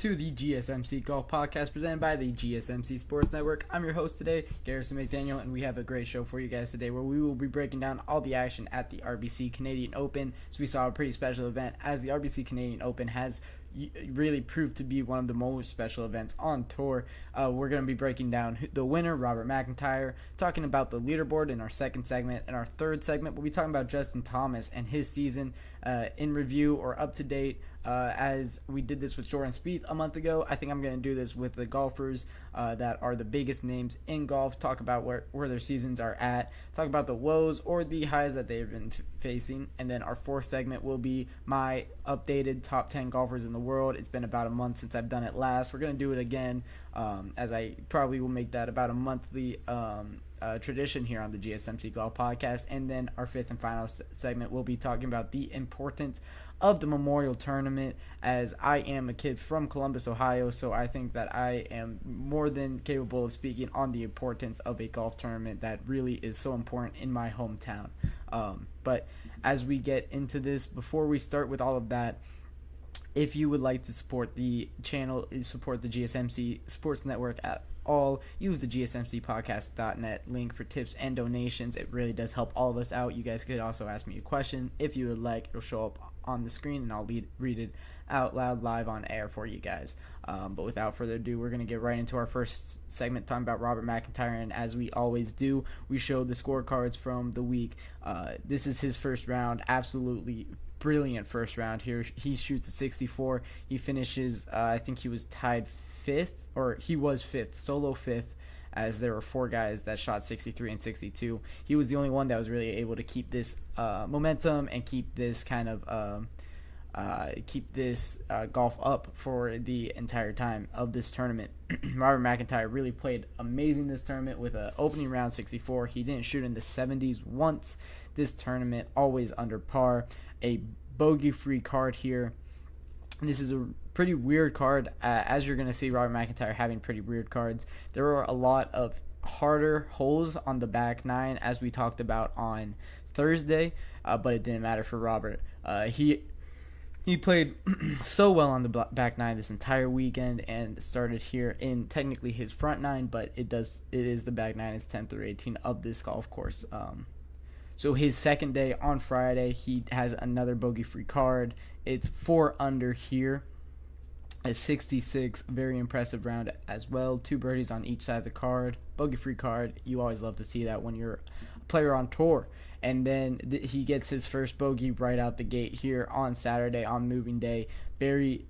to the GSMC Golf Podcast presented by the GSMC Sports Network. I'm your host today, Garrison McDaniel, and we have a great show for you guys today where we will be breaking down all the action at the RBC Canadian Open. So we saw a pretty special event as the RBC Canadian Open has really proved to be one of the most special events on tour. We're going to be breaking down the winner, Robert MacIntyre, talking about the leaderboard in our second segment. In our third segment, we'll be talking about Justin Thomas and his season in review or up to date. As we did this with Jordan Spieth a month ago, I think I'm going to do this with the golfers that are the biggest names in golf, talk about where their seasons are at, talk about the lows or the highs that they've been facing, and then our fourth segment will be my updated top 10 golfers in the world. It's been about a month since I've done it last. We're going to do it again, as I probably will make that about a monthly tradition here on the GSMC Golf Podcast. And then our fifth and final segment will be talking about the importance of the Memorial Tournament, as I am a kid from Columbus, Ohio, so I think that I am more than capable of speaking on the importance of a golf tournament that really is so important in my hometown. But as we get into this, before we start with all of that, if you would like to support the channel, support the GSMC Sports Network at all, use the gsmcpodcast.net link for tips and donations. It really does help all of us out. You guys could also ask me a question if you would like. It'll show up on the screen and I'll read it out loud live on air for you guys. But without further ado, we're going to get right into our first segment talking about Robert MacIntyre. And as we always do, we show the scorecards from the week. This is his first round. Absolutely brilliant first round here. He shoots a 64. He finishes, I think he was tied fifth, or he was fifth, solo fifth, as there were four guys that shot 63 and 62. He was the only one that was really able to keep this momentum and keep this kind of golf up for the entire time of this tournament. Robert MacIntyre really played amazing this tournament with an opening round 64. He didn't shoot in the 70s once this tournament, always under par. A bogey-free card here. This is a pretty weird card, as you're going to see Robert MacIntyre having pretty weird cards. There were a lot of harder holes on the back nine, as we talked about on Thursday, but it didn't matter for Robert. He played so well on the back nine this entire weekend and started here in technically his front nine, but it is the back nine. It's 10 through 18 of this golf course. So his second day on Friday, he has another bogey-free card. It's 4 under here. A 66, very impressive round as well. 2 birdies on each side of the card. Bogey-free card. You always love to see that when you're a player on tour. And then he gets his first bogey right out the gate here on Saturday on moving day. Very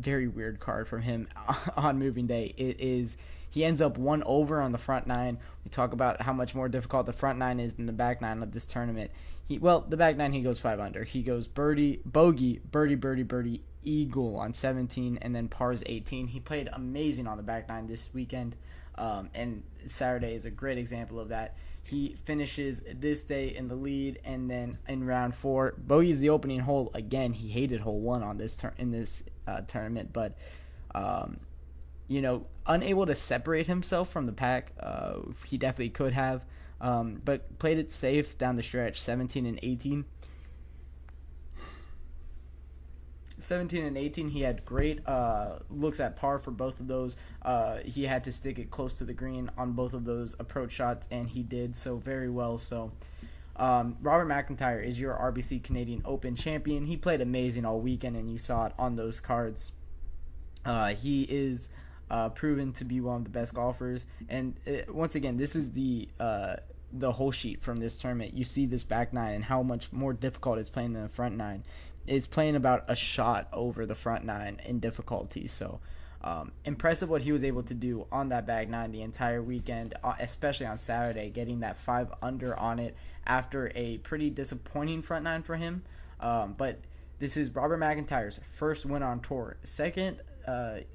weird card from him on moving day. He ends up 1 over on the front nine. We talk about how much more difficult the front nine is than the back nine of this tournament. The back nine, he goes 5 under. He goes bogey, birdie, eagle on 17, and then pars 18. He played amazing on the back nine this weekend, and Saturday is a great example of that. He finishes this day in the lead, and then in round 4, bogey's the opening hole again. He hated hole 1 on this tournament, but unable to separate himself from the pack. He definitely could have, but played it safe down the stretch. 17 and 18. 17 and 18, he had great looks at par for both of those. He had to stick it close to the green on both of those approach shots, and he did so very well. So Robert MacIntyre is your RBC Canadian Open champion. He played amazing all weekend, and you saw it on those cards. He is proven to be one of the best golfers. And once again, this is the whole sheet from this tournament. You see this back nine and how much more difficult it's playing than the front nine. It's playing about a shot over the front nine in difficulty. So impressive what he was able to do on that back nine the entire weekend, especially on Saturday, getting that 5 under on it after a pretty disappointing front nine for him. But this is Robert MacIntyre's first win on tour. Second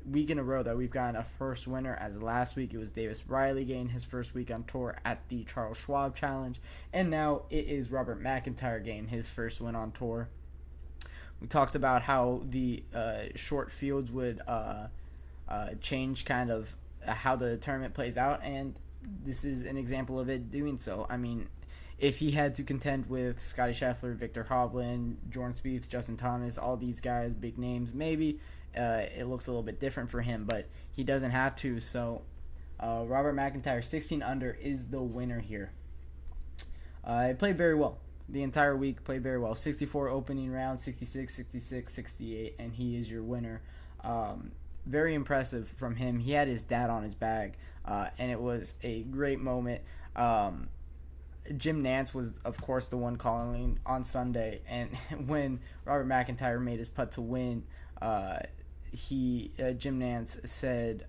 week in a row that we've gotten a first winner, as last week it was Davis Riley getting his first week on tour at the Charles Schwab Challenge, and now it is Robert MacIntyre getting his first win on tour. We talked about how the short fields would change kind of how the tournament plays out, and this is an example of it doing so. I mean, if he had to contend with Scottie Scheffler, Victor Hovland, Jordan Spieth, Justin Thomas, all these guys, big names, maybe it looks a little bit different for him, but he doesn't have to. So Robert MacIntyre, 16 under, is the winner here. He played very well. The entire week played very well. 64 opening round, 66, 66, 68, and he is your winner. Very impressive from him. He had his dad on his bag, and it was a great moment. Jim Nantz was, of course, the one calling on Sunday, and when Robert MacIntyre made his putt to win, Jim Nantz said,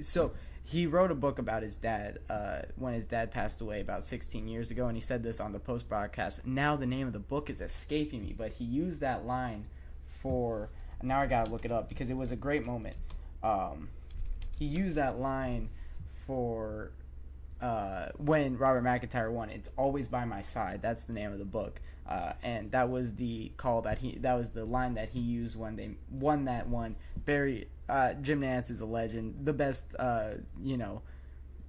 so he wrote a book about his dad when his dad passed away about 16 years ago, and he said this on the post-broadcast. Now the name of the book is escaping me, but he used that line for, now I gotta look it up because it was a great moment. He used that line for when Robert MacIntyre won. It's always by my side. That's the name of the book, and that was the line that he used when they won that one. Jim Nantz is a legend, the best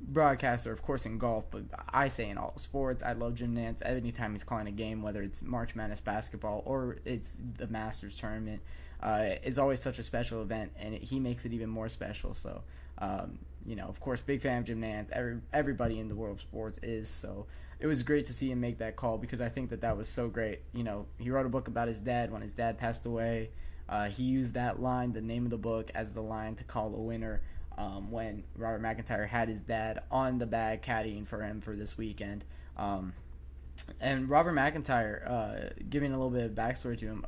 broadcaster, of course, in golf, but I say in all sports. I love Jim Nantz. Anytime he's calling a game, whether it's March Madness basketball or it's the Masters tournament, it's always such a special event, and he makes it even more special. So of course, big fan of Jim Nantz. Everybody in the world of sports is. So it was great to see him make that call because I think that was so great. He wrote a book about his dad when his dad passed away. He used that line, the name of the book, as the line to call a winner when Robert MacIntyre had his dad on the bag caddying for him for this weekend. And Robert MacIntyre, giving a little bit of backstory to him,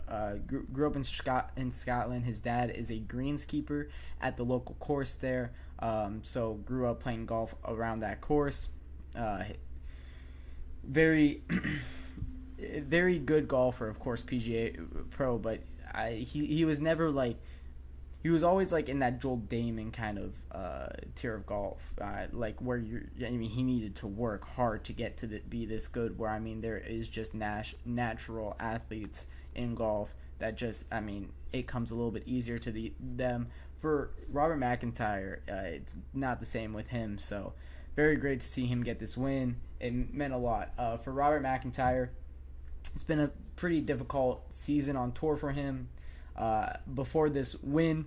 grew up in Scotland. His dad is a greenskeeper at the local course there, so grew up playing golf around that course. Very, very good golfer, of course, PGA Pro, but he was never like, he was always like in that Joel Damon kind of tier of golf, like where he needed to work hard to get to be this good. Where there is just natural athletes in golf that just, it comes a little bit easier to them. For Robert MacIntyre, it's not the same with him. So very great to see him get this win. It meant a lot for Robert MacIntyre. It's been a pretty difficult season on tour for him. Before this win,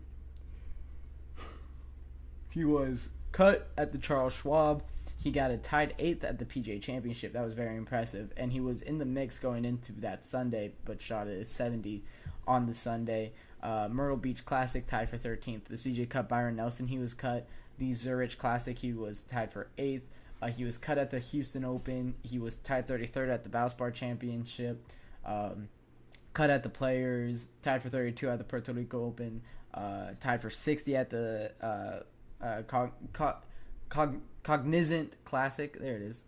he was cut at the Charles Schwab. He got a tied 8th at the PGA Championship. That was very impressive. And he was in the mix going into that Sunday, but shot at a 70 on the Sunday. Myrtle Beach Classic tied for 13th. The CJ Cup, Byron Nelson, he was cut. The Zurich Classic, he was tied for 8th. He was cut at the Houston Open. He was tied 33rd at the Valspar Championship. Cut at the Players, tied for 32 at the Puerto Rico Open, tied for 60 at the Cognizant Classic. There it is.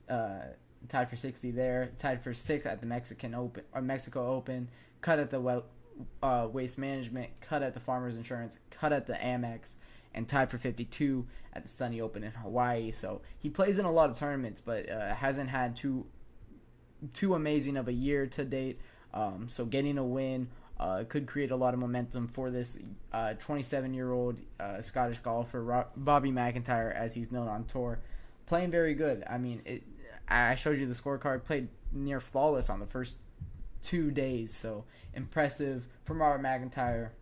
Tied for 60 there. Tied for 6th at the Mexico Open. Cut at the Waste Management. Cut at the Farmers Insurance. Cut at the Amex. And tied for 52 at the Sunny Open in Hawaii. So he plays in a lot of tournaments, but hasn't had too amazing of a year to date. So getting a win could create a lot of momentum for this 27-year-old Scottish golfer, Bobby MacIntyre, as he's known on tour. Playing very good. I showed you the scorecard. Played near flawless on the first 2 days. So impressive from Robert MacIntyre.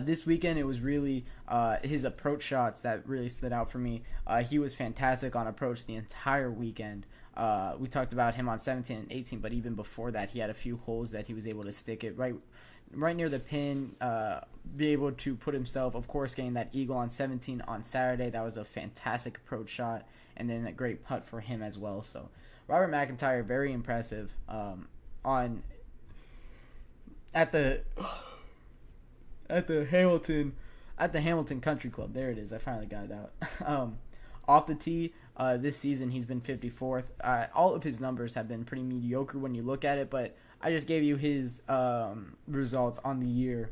This weekend, it was really his approach shots that really stood out for me. He was fantastic on approach the entire weekend. We talked about him on 17 and 18, but even before that, he had a few holes that he was able to stick it right near the pin, be able to put himself, of course, getting that eagle on 17 on Saturday. That was a fantastic approach shot, and then a great putt for him as well. So Robert MacIntyre, very impressive at the Hamilton Country Club. There it is. I finally got it out. Off the tee, this season he's been 54th. All of his numbers have been pretty mediocre when you look at it, but I just gave you his results on the year,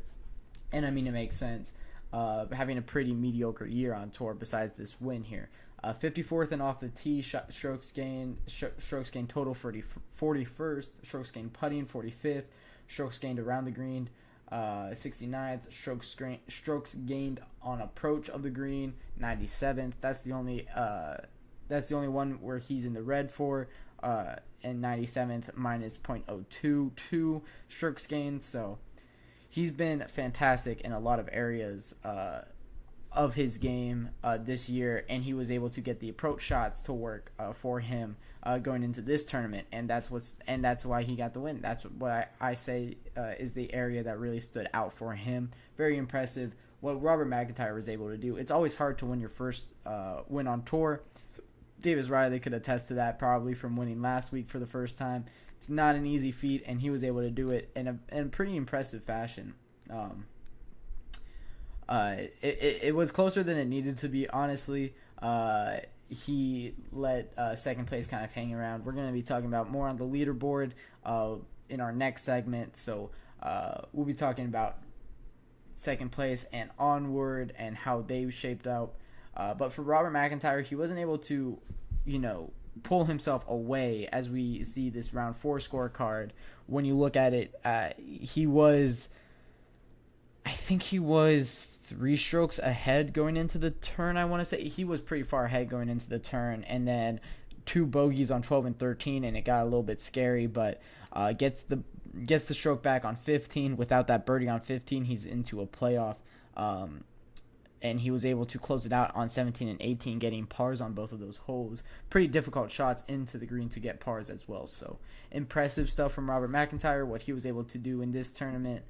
and it makes sense. Having a pretty mediocre year on tour besides this win here. 54th and off the tee, strokes gained total 41st, strokes gained putting 45th, strokes gained around the green 69th, strokes gained on approach of the green 97th. That's the only one where he's in the red for, and 97th minus .022 strokes gained. So he's been fantastic in a lot of areas of his game this year, and he was able to get the approach shots to work for him going into this tournament, and that's why he got the win. That's what I say is the area that really stood out for him. Very impressive what Robert MacIntyre was able to do. It's always hard to win your first win on tour. Davis Riley could attest to that probably from winning last week for the first time. It's not an easy feat, and he was able to do it in a pretty impressive fashion. It was closer than it needed to be, honestly. He let second place kind of hang around. We're going to be talking about more on the leaderboard in our next segment. So we'll be talking about second place and onward and how they shaped out. But for Robert MacIntyre, he wasn't able to, pull himself away as we see this round 4 scorecard. When you look at it, I think he was 3 strokes ahead going into the turn. I want to say he was pretty far ahead going into the turn, and then 2 bogeys on 12 and 13, and it got a little bit scary. But gets the stroke back on 15. Without that birdie on 15, he's into a playoff, and he was able to close it out on 17 and 18, getting pars on both of those holes. Pretty difficult shots into the green to get pars as well. So impressive stuff from Robert MacIntyre, what he was able to do in this tournament.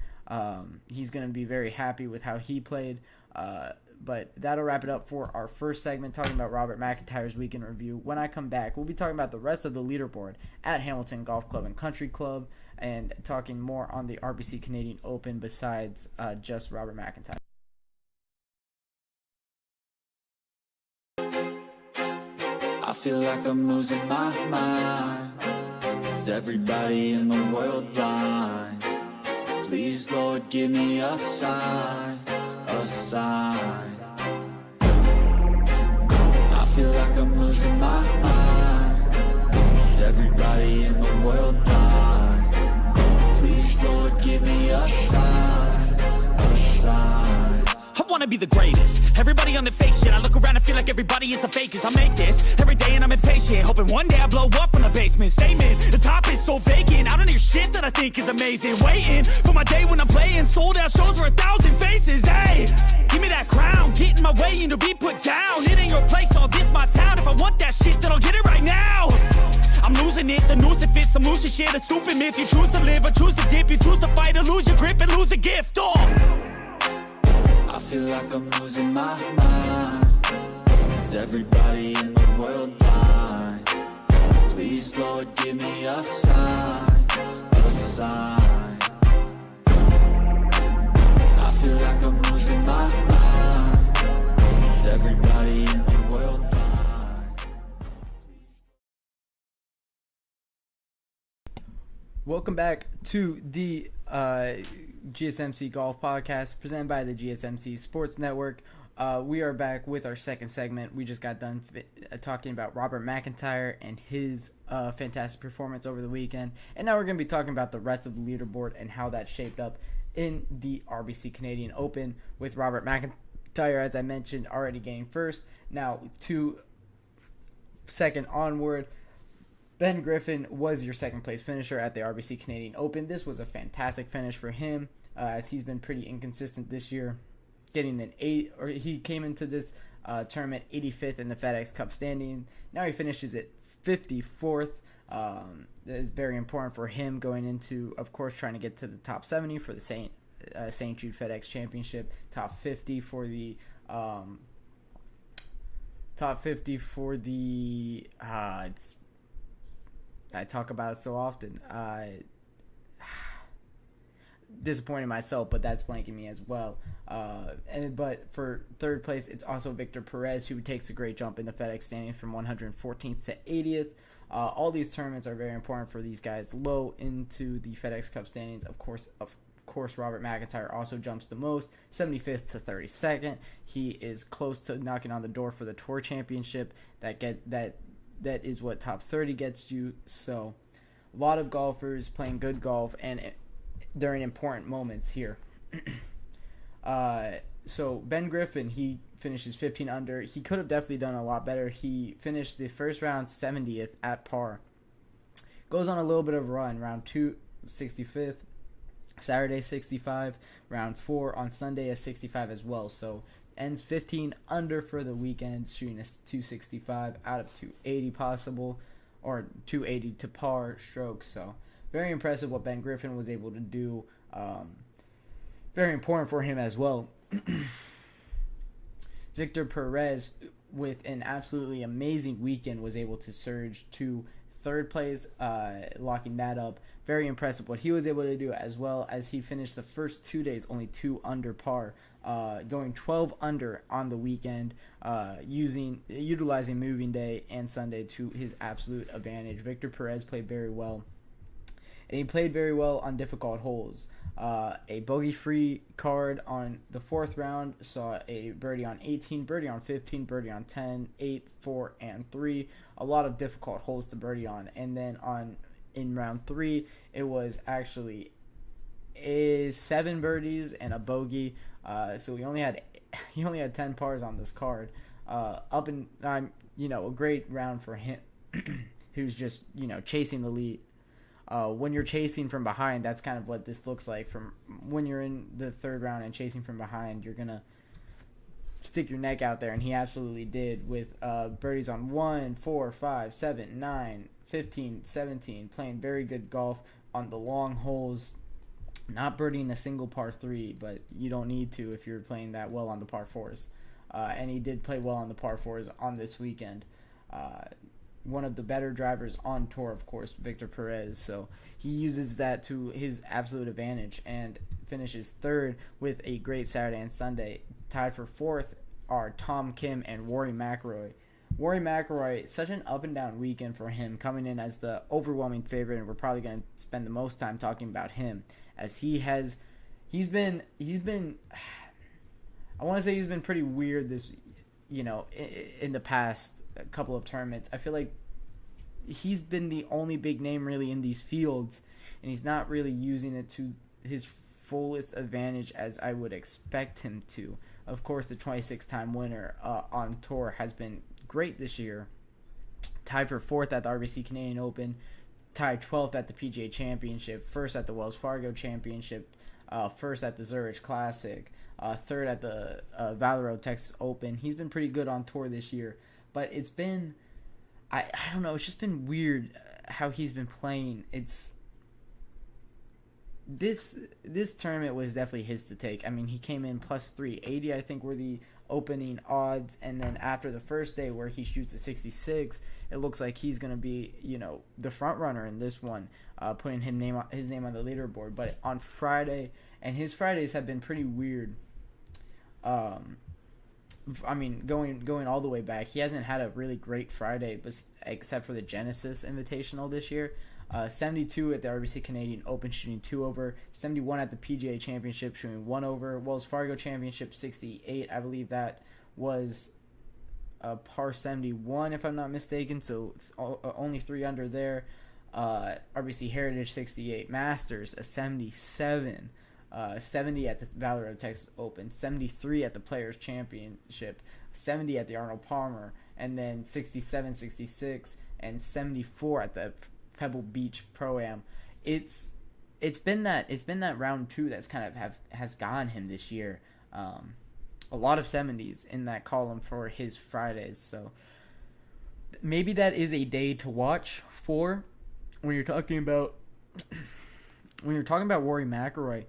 He's going to be very happy with how he played. But that'll wrap it up for our first segment, talking about Robert MacIntyre's weekend review. When I come back, we'll be talking about the rest of the leaderboard at Hamilton Golf Club and Country Club, and talking more on the RBC Canadian Open besides just Robert MacIntyre. I feel like I'm losing my mind. Is everybody in the world blind? Please, Lord, give me a sign, a sign. I feel like I'm losing my mind. Is everybody in the world blind? Please, Lord, give me a sign, a sign. I wanna be the greatest. Everybody on their fake shit. I look around and feel like everybody is the fakest. I make this every day and I'm impatient, hoping one day I blow up from the basement. Statement, the top is so vacant. I don't hear shit that I think is amazing. Waiting for my day when I'm playing sold out shows for 1,000 faces. Hey, give me that crown, get in my way and to be put down. It ain't your place, all this my town. If I want that shit, then I'll get it right now. I'm losing it, the noose it fits. I'm losing shit, a stupid myth. You choose to live or choose to dip. You choose to fight or lose your grip and lose a gift. I feel like I'm losing my mind. Is everybody in the world blind? Please, Lord, give me a sign, a sign. I feel like I'm losing my mind. Is everybody in the world blind? Welcome back to the GSMC Golf Podcast presented by the GSMC Sports Network. We are back with our second segment. We just got done talking about Robert MacIntyre and his fantastic performance over the weekend. And now we're going to be talking about the rest of the leaderboard and how that shaped up in the RBC Canadian Open, with Robert MacIntyre, as I mentioned, already getting first. Now to second onward. Ben Griffin was your second place finisher at the RBC Canadian Open. This was a fantastic finish for him, as he's been pretty inconsistent this year. He came into this tournament 85th in the FedEx Cup standing. Now he finishes at 54th. That is very important for him going into, of course, trying to get to the top 70 for the St. Jude FedEx Championship, top 50 for the I talk about it so often. Disappointed myself, but that's blanking me as well. But for third place, it's also Victor Perez, who takes a great jump in the FedEx standings from 114th to 80th. All these tournaments are very important for these guys low into the FedEx Cup standings. Of course, Robert MacIntyre also jumps the most, 75th to 32nd. He is close to knocking on the door for the Tour Championship. That is what top 30 gets you. So a lot of golfers playing good golf and during important moments here. So Ben Griffin, he finishes 15 under. He could have definitely done a lot better. He finished the first round 70th at par. Goes on a little bit of a run, round 2, 65th. Saturday 65, round 4 on Sunday a 65 as well. So ends 15 under for the weekend, shooting a 265 out of 280 possible, or 280 to par strokes. So very impressive what Ben Griffin was able to do. Very important for him as well. Victor Perez, with an absolutely amazing weekend, was able to surge to third place, locking that up. Very impressive what he was able to do, as well as he finished the first 2 days only 2 under par, going 12 under on the weekend, utilizing moving day and Sunday to his absolute advantage. Victor Perez played very well, and he played very well on difficult holes. A bogey-free card on the 4th round, saw a birdie on 18, birdie on 15, birdie on 10, 8, 4, and 3. A lot of difficult holes to birdie on. And then in round 3, it was actually 7 birdies and a bogey. So he only had 10 pars on this card. A great round for him, who's just chasing the lead. When you're chasing from behind, that's kind of what this looks like. From when you're in the 3rd round and chasing from behind, you're gonna stick your neck out there, and he absolutely did, with birdies on 1, 4, 5, 7, 9, 15, 17, playing very good golf on the long holes, not birdieing a single par 3, but you don't need to if you're playing that well on the par 4s. And he did play well on the par 4s on this weekend. One of the better drivers on tour, of course, Victor Perez. So he uses that to his absolute advantage and finishes 3rd with a great Saturday and Sunday. Tied for 4th are Tom Kim and Rory McIlroy. Rory McIlroy, such an up and down weekend for him, coming in as the overwhelming favorite, and we're probably going to spend the most time talking about him, as he's been I want to say he's been pretty weird this, in the past couple of tournaments. I feel like he's been the only big name really in these fields, and he's not really using it to his fullest advantage as I would expect him to. Of course, the 26-time winner on tour has been great this year. Tied for 4th at the RBC Canadian Open, tied 12th at the PGA Championship, 1st at the Wells Fargo Championship, 1st at the Zurich Classic, 3rd at the Valero Texas Open. He's been pretty good on tour this year. But it's been, I don't know, it's just been weird how he's been playing. This tournament was definitely his to take. I mean, he came in plus 380, I think, were the opening odds. And then after the first day where he shoots a 66, it looks like he's going to be, the front runner in this one, putting his name on the leaderboard. But on Friday, and his Fridays have been pretty weird. I mean, going all the way back, he hasn't had a really great Friday, except for the Genesis Invitational this year. 72 at the RBC Canadian Open, shooting 2 over. 71 at the PGA Championship, shooting 1 over. Wells Fargo Championship, 68. I believe that was a par 71, if I'm not mistaken. So only 3 under there. RBC Heritage, 68. Masters, a 77. 70 at the Valero Texas Open, 73 at the Players Championship, 70 at the Arnold Palmer, and then 67, 66, and 74 at the Pebble Beach Pro-Am. It's been that round 2 that's kind of has gotten him this year. A lot of 70s in that column for his Fridays. So maybe that is a day to watch for when you're talking about Rory McIlroy.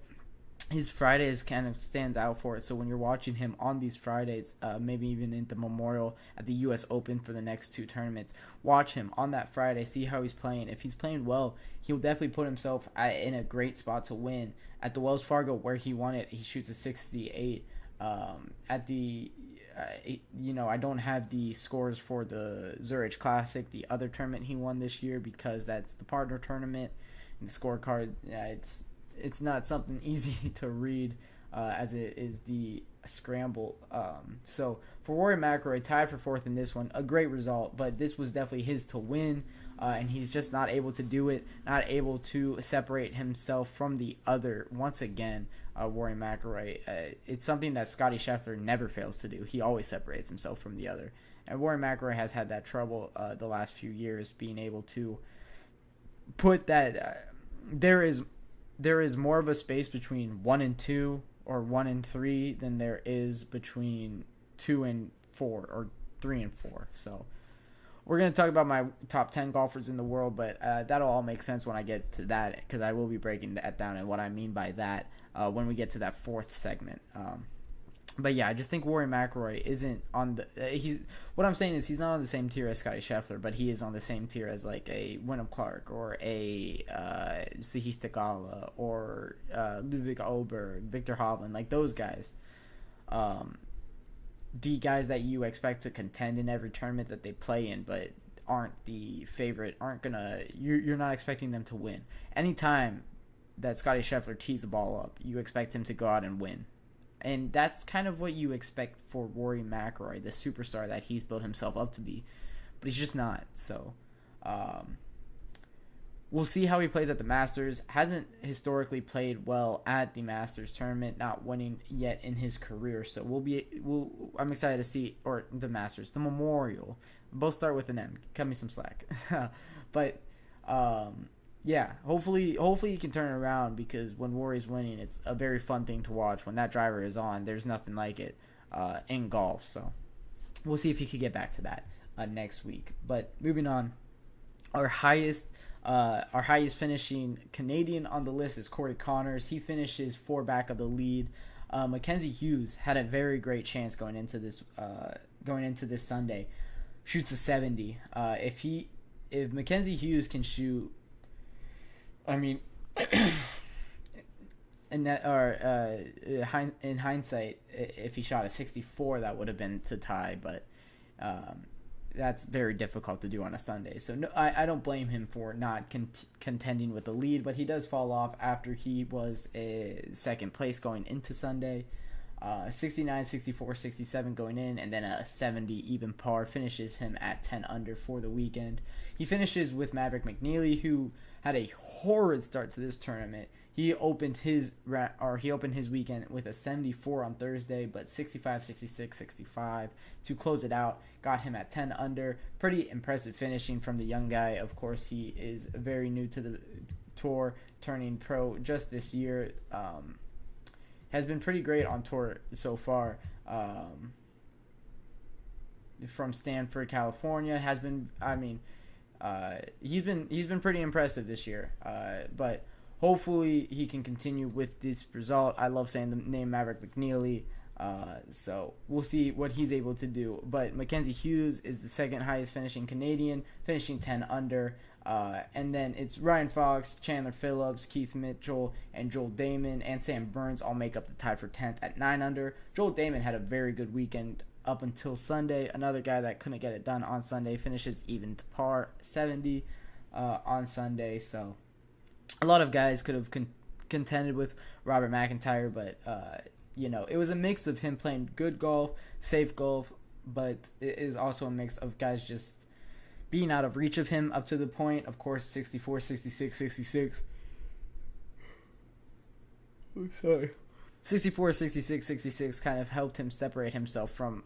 His Fridays kind of stands out for it. So when you're watching him on these Fridays, maybe even into Memorial, at the U.S. Open for the next 2 tournaments, watch him on that Friday, see how he's playing. If he's playing well, he'll definitely put himself in a great spot to win. At the Wells Fargo, where he won it, he shoots a 68. At the, I don't have the scores for the Zurich Classic, the other tournament he won this year, because that's the partner tournament. And the scorecard, it's not something easy to read, as it is the scramble. So for Rory McIlroy, tied for 4th in this one, a great result, but this was definitely his to win, and he's just not able to do it, not able to separate himself from the other once again. Rory McIlroy, it's something that Scottie Scheffler never fails to do. He always separates himself from the other, and Rory McIlroy has had that trouble the last few years, being able to put that. There there is more of a space between 1 and 2 or 1 and 3 than there is between 2 and 4 or 3 and 4. So we're going to talk about my top 10 golfers in the world, but that'll all make sense when I get to that, because I will be breaking that down and what I mean by that when we get to that fourth segment. But yeah, I just think Rory McIlroy isn't on the what I'm saying is he's not on the same tier as Scottie Scheffler, but he is on the same tier as like a Wyndham Clark or a Sahith Theegala or Ludwig Åberg, Victor Hovland, like those guys. The guys that you expect to contend in every tournament that they play in, but aren't the favorite, you're not expecting them to win. Anytime that Scottie Scheffler tees the ball up, you expect him to go out and win. And that's kind of what you expect for Rory McIlroy, the superstar that he's built himself up to be. But he's just not. So we'll see how he plays at the Masters. Hasn't historically played well at the Masters tournament, not winning yet in his career. So I'm excited to see, or the Masters, the Memorial. Both start with an M. Cut me some slack. But yeah, hopefully he can turn it around, because when Rory's winning, it's a very fun thing to watch. When that driver is on, there's nothing like it in golf. So we'll see if he could get back to that next week. But moving on, our highest finishing Canadian on the list is Corey Connors. He finishes 4 back of the lead. Mackenzie Hughes had a very great chance going into this Sunday. Shoots a 70. If Mackenzie Hughes can shoot, I mean, in hindsight, if he shot a 64, that would have been to tie, but that's very difficult to do on a Sunday. So no, I don't blame him for not contending with the lead, but he does fall off after he was second place going into Sunday. 69, 64, 67 going in, and then a 70 even par finishes him at 10 under for the weekend. He finishes with Maverick McNeely, who had a horrid start to this tournament. He opened his weekend with a 74 on Thursday, but 65, 66, 65 to close it out. Got him at 10 under. Pretty impressive finishing from the young guy. Of course, he is very new to the tour, turning pro just this year. Has been pretty great on tour so far. From Stanford, California, he's been pretty impressive this year. But hopefully he can continue with this result. I love saying the name Maverick McNeely. So we'll see what he's able to do. But Mackenzie Hughes is the second highest finishing Canadian, finishing 10 under. And then it's Ryan Fox, Chandler Phillips, Keith Mitchell, and Joel Damon, and Sam Burns all make up the tie for 10th at 9 under. Joel Damon had a very good weekend up until Sunday. Another guy that couldn't get it done on Sunday, finishes even to par, 70 on Sunday. So a lot of guys could have contended with Robert MacIntyre, but it was a mix of him playing good golf, safe golf, but it is also a mix of guys just being out of reach of him up to the point, of course, 64, 66, 66. Oh, sorry. 64, 66, 66 kind of helped him separate himself from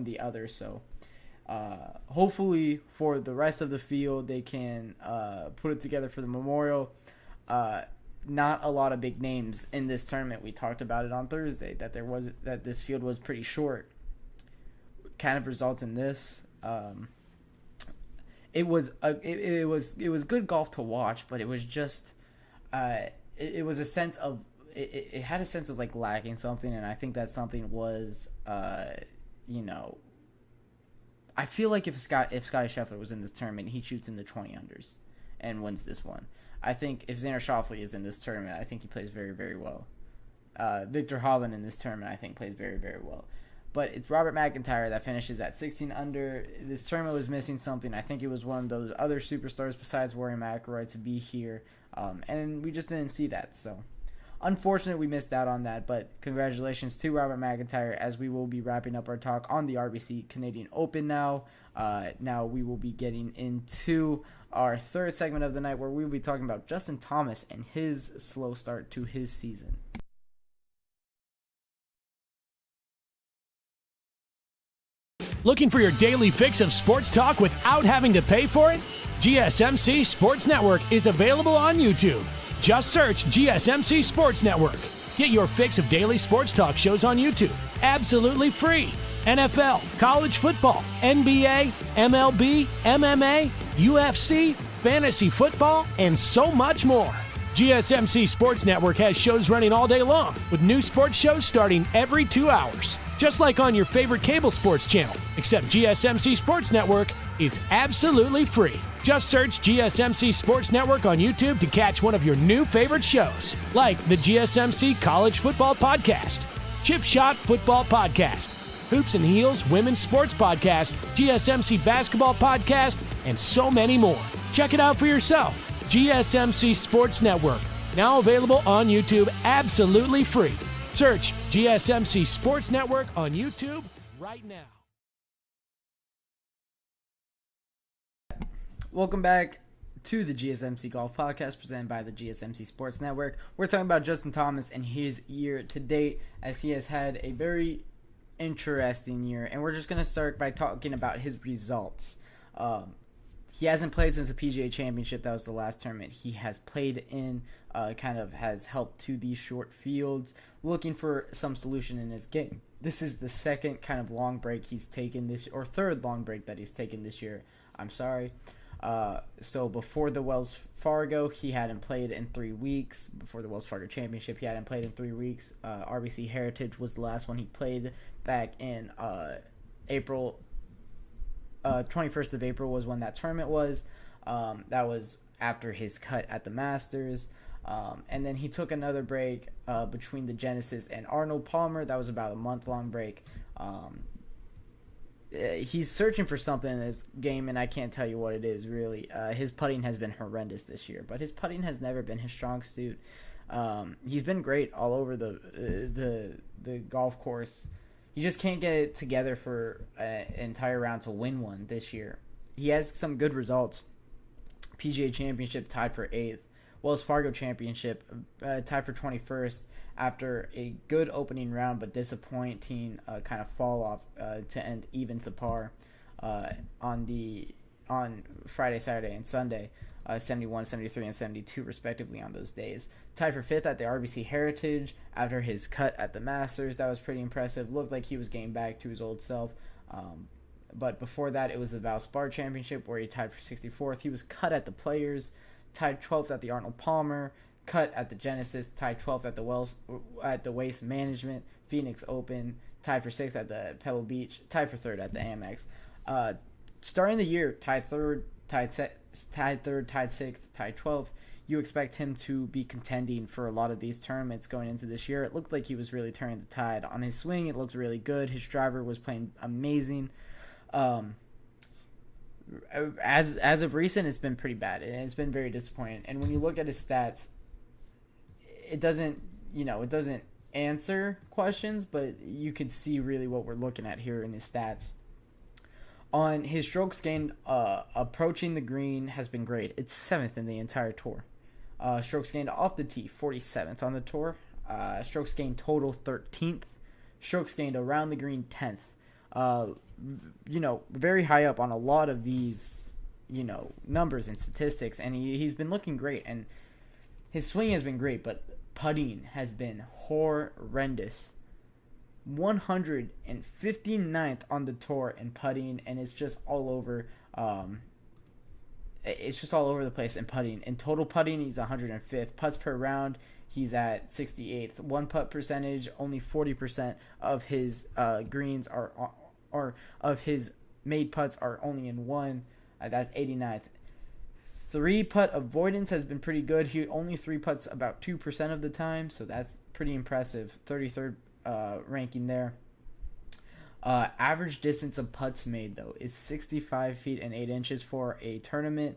the others. So hopefully for the rest of the field, they can put it together for the Memorial. Not a lot of big names in this tournament. We talked about it on Thursday that this field was pretty short. Kind of results in this. It was good golf to watch, but it was just it was a sense of it had a sense of like lacking something, and I think that something was I feel like if Scottie Scheffler was in this tournament, he shoots in the 20 unders and wins this one. I think if Xander Schauffele is in this tournament, I think he plays very, very well. Victor Hovland in this tournament, I think, plays very, very well. But it's Robert MacIntyre that finishes at 16 under. This tournament was missing something. I think it was one of those other superstars besides Rory McIlroy to be here. And we just didn't see that. So, unfortunately, we missed out on that. But congratulations to Robert MacIntyre, as we will be wrapping up our talk on the RBC Canadian Open now. Now we will be getting into our third segment of the night, where we will be talking about Justin Thomas and his slow start to his season. Looking for your daily fix of sports talk without having to pay for it? GSMC Sports Network is available on YouTube. Just search GSMC Sports Network. Get your fix of daily sports talk shows on YouTube, absolutely free. NFL, college football, NBA, MLB, MMA, UFC, fantasy football, and so much more. GSMC Sports Network has shows running all day long, with new sports shows starting every 2 hours. Just like on your favorite cable sports channel, except GSMC Sports Network is absolutely free. Just search GSMC Sports Network on YouTube to catch one of your new favorite shows, like the GSMC College Football Podcast, Chip Shot Football Podcast, Hoops and Heels Women's Sports Podcast, GSMC Basketball Podcast, and so many more. Check it out for yourself. GSMC Sports Network, now available on YouTube absolutely free. Search GSMC Sports Network on YouTube right now. Welcome back to the GSMC Golf Podcast presented by the GSMC Sports Network. We're talking about Justin Thomas and his year to date, as he has had a very interesting year, and we're just going to start by talking about his results. He hasn't played since the PGA Championship. That was the last tournament he has played in. Kind of has helped to these short fields, looking for some solution in his game. This is the second kind of long break he's taken this, or third long break that he's taken this year. I'm sorry. So before the Wells Fargo, he hadn't played in 3 weeks. Before the Wells Fargo Championship, he hadn't played in 3 weeks. RBC Heritage was the last one he played back in April. 21st of April was when that tournament was. That was after his cut at the Masters. And then he took another break between the Genesis and Arnold Palmer. That was about a month-long break. He's searching for something in his game, and I can't tell you what it is, really. His putting has been horrendous this year, but his putting has never been his strong suit. He's been great all over the golf course. He just can't get it together for an entire round to win one this year. He has some good results. PGA Championship tied for 8th. Wells Fargo Championship tied for 21st after a good opening round but disappointing kind of fall off to end even to par on Friday, Saturday, and Sunday. 71, 73, and 72 respectively on those days. Tied for 5th at the RBC Heritage after his cut at the Masters. That was pretty impressive. Looked like he was getting back to his old self. But before that, it was the Valspar Championship where he tied for 64th. He was cut at the Players, tied 12th at the Arnold Palmer, cut at the Genesis, tied 12th at the Waste Management, Phoenix Open, tied for 6th at the Pebble Beach, tied for 3rd at the Amex. Starting the year, tied 3rd, tied 6th, tied 12th. You expect him to be contending for a lot of these tournaments going into this year. It looked like he was really turning the tide. On his swing, it looked really good. His driver was playing amazing. As of recent, it's been pretty bad, and it's been very disappointing. And when you look at his stats, it doesn't answer questions, but you can see really what we're looking at here in his stats. On his strokes gained, approaching the green has been great. It's 7th in the entire tour. Strokes gained off the tee, 47th on the tour. Strokes gained total, 13th. Strokes gained around the green, 10th. Very high up on a lot of these, numbers and statistics. And he's been looking great. And his swing has been great, but putting has been horrendous. 159th on the tour in putting, and it's just all over. It's just all over the place in putting. In total putting, he's 105th. Putts per round, he's at 68th. One putt percentage, only 40% of his greens or of his made putts are only in one. That's 89th. 3-putt avoidance has been pretty good. He only 3-putts about 2% of the time, so that's pretty impressive. 33rd ranking there. Average distance of putts made, though, is 65 feet and 8 inches for a tournament.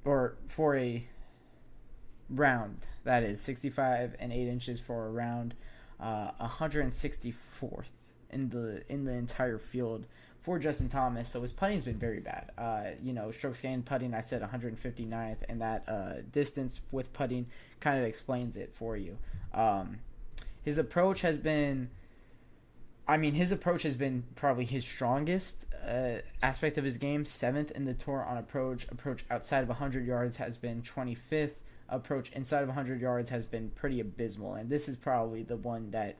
For a round. That is 65 and 8 inches for a round. 164th in the entire field for Justin Thomas. So his putting's been very bad. Strokes gained putting, I said 159th, and that distance with putting kind of explains it for you. His approach has been I mean, his approach has been probably his strongest aspect of his game. 7th in the tour on approach. Approach outside of 100 yards has been 25th. Approach inside of 100 yards has been pretty abysmal. And this is probably the one that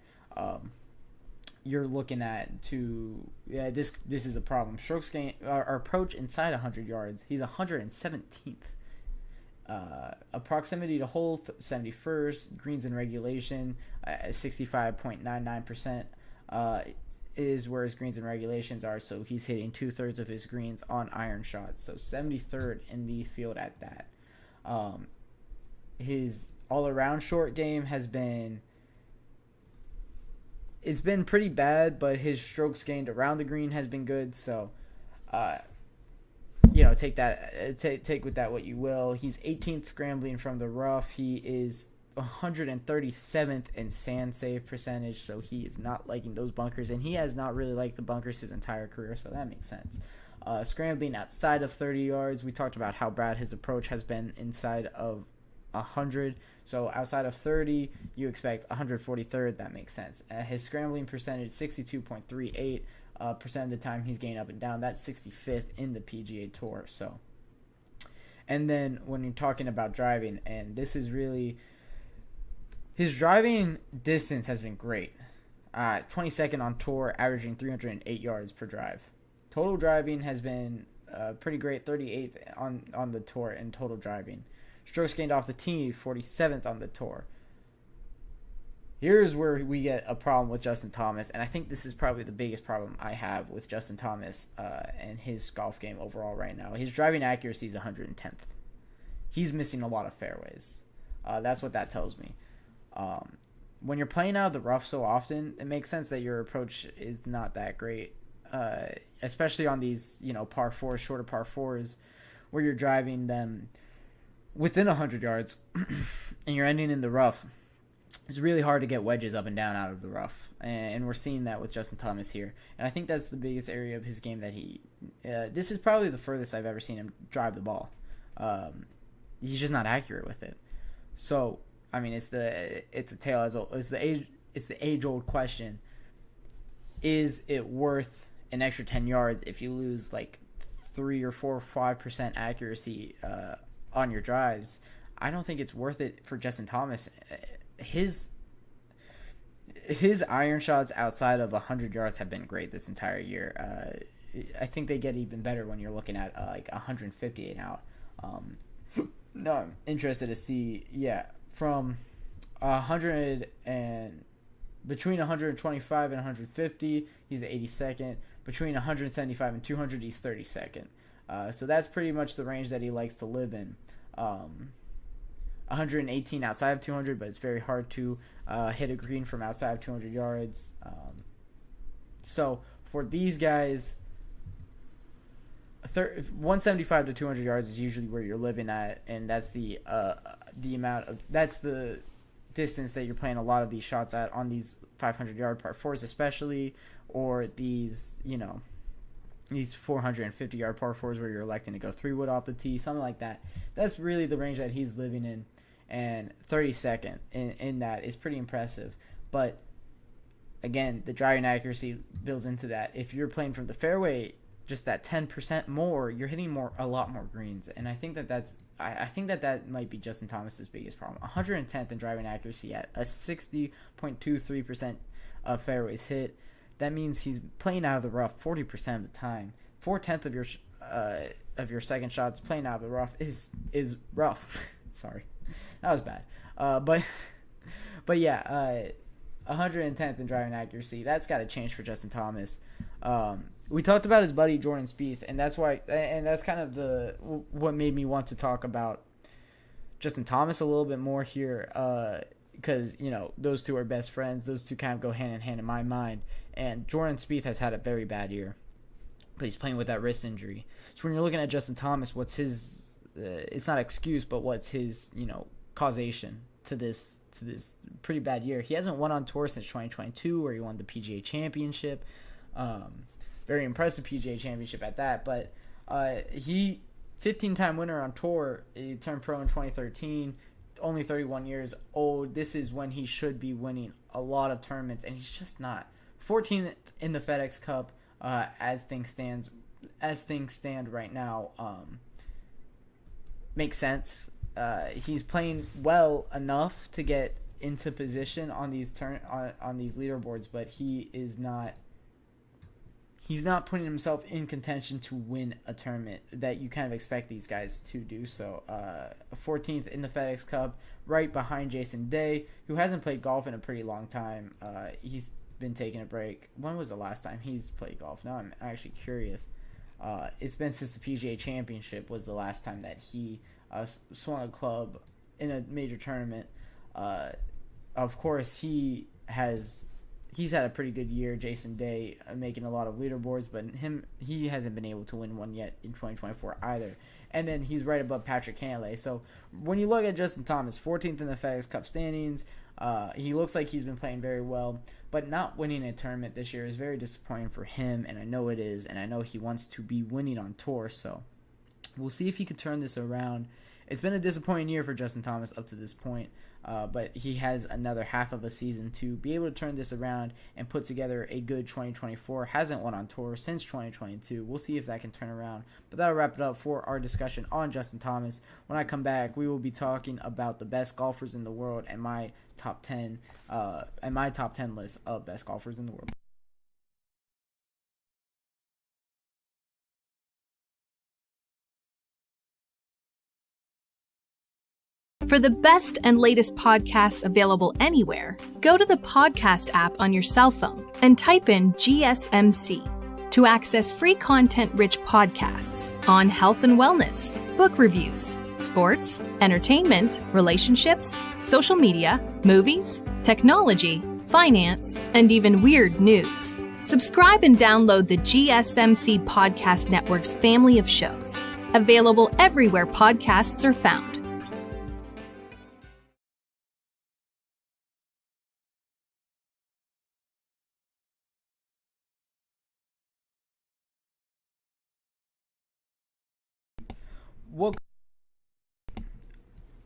you're looking at to, this is a problem. Strokes gain, or approach inside 100 yards, he's 117th. Proximity to hole, 71st. Greens in regulation, 65.99%. Is where his greens and regulations are, so he's hitting 2/3 of his greens on iron shots, so 73rd in the field at that. His all-around short game has been pretty bad, but his strokes gained around the green has been good, so take with that what you will. He's 18th scrambling from the rough. He is 137th in sand save percentage, so he is not liking those bunkers, and he has not really liked the bunkers his entire career, so that makes sense. Scrambling outside of 30 yards, we talked about how bad his approach has been inside of 100, so outside of 30, you expect 143rd, that makes sense. His scrambling percentage, 62.38%, of the time he's gained up and down, that's 65th in the PGA Tour, so. And then when you're talking about driving, and this is really... His driving distance has been great. 22nd on tour, averaging 308 yards per drive. Total driving has been pretty great, 38th on the tour in total driving. Strokes gained off the tee, 47th on the tour. Here's where we get a problem with Justin Thomas, and I think this is probably the biggest problem I have with Justin Thomas and his golf game overall right now. His driving accuracy is 110th. He's missing a lot of fairways. That's what that tells me. When you're playing out of the rough so often, it makes sense that your approach is not that great, especially on these, par fours, shorter par fours, where you're driving them within 100 yards and you're ending in the rough. It's really hard to get wedges up and down out of the rough, and we're seeing that with Justin Thomas here. And I think that's the biggest area of his game that this is probably the furthest I've ever seen him drive the ball. He's just not accurate with it. So, I mean, it's the age old question. Is it worth an extra 10 yards if you lose like 3 or 4 or 5% accuracy on your drives? I don't think it's worth it for Justin Thomas. His iron shots outside of 100 yards have been great this entire year. I think they get even better when you're looking at like 158 out. No, I'm interested to see, from 100 and between 125 and 150, he's 82nd. Between 175 and 200, he's 32nd. So that's pretty much the range that he likes to live in. 118 outside of 200, but it's very hard to hit a green from outside of 200 yards. So for these guys, 175 to 200 yards is usually where you're living at, and that's the distance that you're playing a lot of these shots at on these 500-yard par fours, especially, or these 450-yard par fours where you're electing to go 3-wood off the tee, something like that. That's really the range that he's living in, and 32nd in that is pretty impressive. But again, the driving accuracy builds into that. If you're playing from the fairway just that 10% more, you're hitting a lot more greens, and I think that might be Justin Thomas's biggest problem. 110th in driving accuracy at a 60.23% of fairways hit. That means he's playing out of the rough 40% of the time. 4/10 of your second shots playing out of the rough is rough. Sorry, that was bad. But yeah, 110th in driving accuracy. That's got to change for Justin Thomas. We talked about his buddy Jordan Spieth, and that's kind of what made me want to talk about Justin Thomas a little bit more here, because those two are best friends. Those two kind of go hand in hand in my mind. And Jordan Spieth has had a very bad year, but he's playing with that wrist injury. So when you're looking at Justin Thomas, what's his? It's not excuse, but what's his causation to this pretty bad year? He hasn't won on tour since 2022, where he won the PGA Championship. Very impressive PGA Championship at that, but he 15-time winner on tour. He turned pro in 2013, only 31 years old. This is when he should be winning a lot of tournaments, and he's just not. 14th in the FedEx Cup as things stand right now. Makes sense. He's playing well enough to get into position on these on these leaderboards, but he's not putting himself in contention to win a tournament that you kind of expect these guys to do. So 14th in the FedEx Cup, right behind Jason Day, who hasn't played golf in a pretty long time. He's been taking a break. When was the last time he's played golf? Now I'm actually curious. It's been since the PGA Championship was the last time that he swung a club in a major tournament. Of course, he's had a pretty good year, Jason Day, making a lot of leaderboards, but he hasn't been able to win one yet in 2024 either. And then he's right above Patrick Cantlay. So when you look at Justin Thomas, 14th in the FedEx Cup standings, he looks like he's been playing very well, but not winning a tournament this year is very disappointing for him, and I know it is, and I know he wants to be winning on tour, so we'll see if he can turn this around. It's been a disappointing year for Justin Thomas up to this point, but he has another half of a season to be able to turn this around and put together a good 2024. Hasn't won on tour since 2022. We'll see if that can turn around. But that'll wrap it up for our discussion on Justin Thomas. When I come back, we will be talking about the best golfers in the world and my top 10 list of best golfers in the world. For the best and latest podcasts available anywhere, go to the podcast app on your cell phone and type in GSMC to access free content-rich podcasts on health and wellness, book reviews, sports, entertainment, relationships, social media, movies, technology, finance, and even weird news. Subscribe and download the GSMC Podcast Network's family of shows, available everywhere podcasts are found.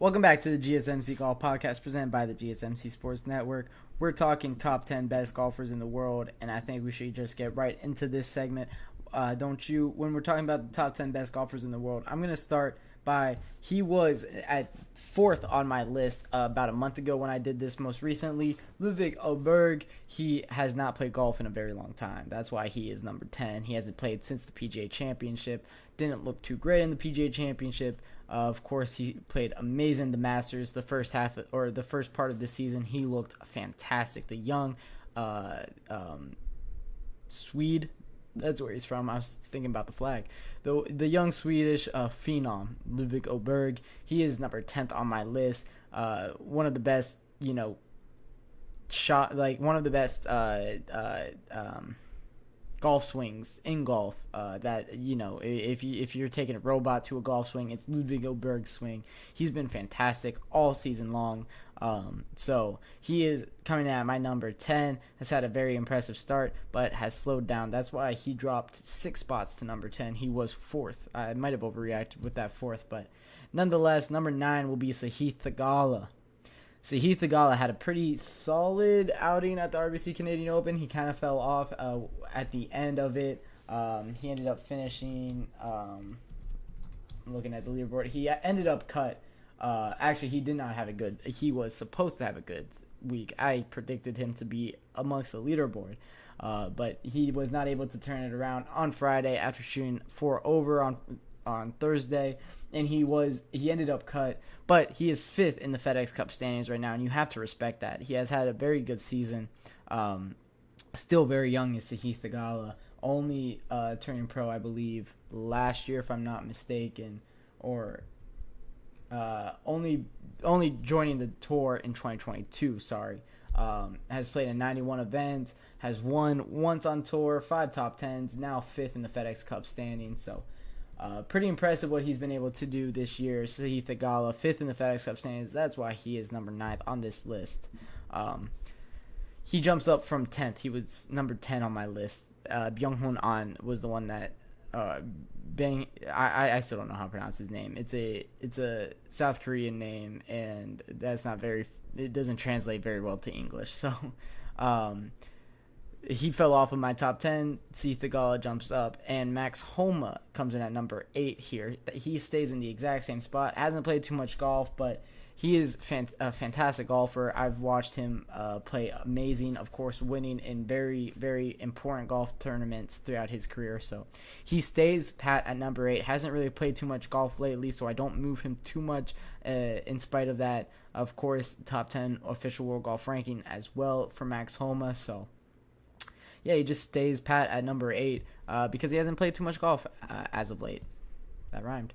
Welcome back to the GSMC Golf Podcast presented by the GSMC Sports Network. We're talking top 10 best golfers in the world, and I think we should just get right into this segment. Don't you? When we're talking about the top 10 best golfers in the world, I'm going to start by, he was at 4th on my list about a month ago when I did this most recently. Ludwig Åberg, he has not played golf in a very long time. That's why he is number 10. He hasn't played since the PGA Championship. Didn't look too great in the PGA Championship. Of course, he played amazing the Masters. The first part of the season, he looked fantastic. The young Swede, that's where he's from. I was thinking about the flag. The young Swedish phenom, Ludwig Åberg, he is number 10th on my list. One of the best, one of the best golf swings in golf that, if you're taking a robot to a golf swing, it's Ludwig Åberg's swing. He's been fantastic all season long. So he is coming in at my number 10, has had a very impressive start, but has slowed down. That's why he dropped 6 spots to number 10. He was 4th. I might have overreacted with that 4th, but nonetheless, number 9 will be Sahith Theegala. Sahith Theegala had a pretty solid outing at the RBC Canadian Open. He kind of fell off at the end of it. He ended up finishing, I'm looking at the leaderboard, he ended up cut. Actually, he did not have he was supposed to have a good week. I predicted him to be amongst the leaderboard. But he was not able to turn it around on Friday after shooting 4 over on Thursday. And he ended up cut, but he is 5th in the FedEx Cup standings right now, and you have to respect that. He has had a very good season. Still very young is Sahith Theegala, only turning pro, I believe, last year, if I'm not mistaken, or only joining the tour in 2022. Sorry, has played in 91 events, has won once on tour, 5 top 10s, now 5th in the FedEx Cup standings. So. Pretty impressive what he's been able to do this year. Sahith Theegala, 5th in the FedEx Cup standings. That's why he is number 9th on this list. He jumps up from 10th. He was number 10 on my list. Byung-Hun An was the one that I still don't know how to pronounce his name. It's a South Korean name, and that's not very. It doesn't translate very well to English. So, he fell off of my top 10. C. Thigala jumps up, and Max Homa comes in at number 8 here. He stays in the exact same spot. Hasn't played too much golf, but he is a fantastic golfer. I've watched him play amazing, of course, winning in very, very important golf tournaments throughout his career. So he stays pat at number 8. Hasn't really played too much golf lately, so I don't move him too much in spite of that. Of course, top 10 official world golf ranking as well for Max Homa. So yeah, he just stays pat at number 8 because he hasn't played too much golf as of late. That rhymed.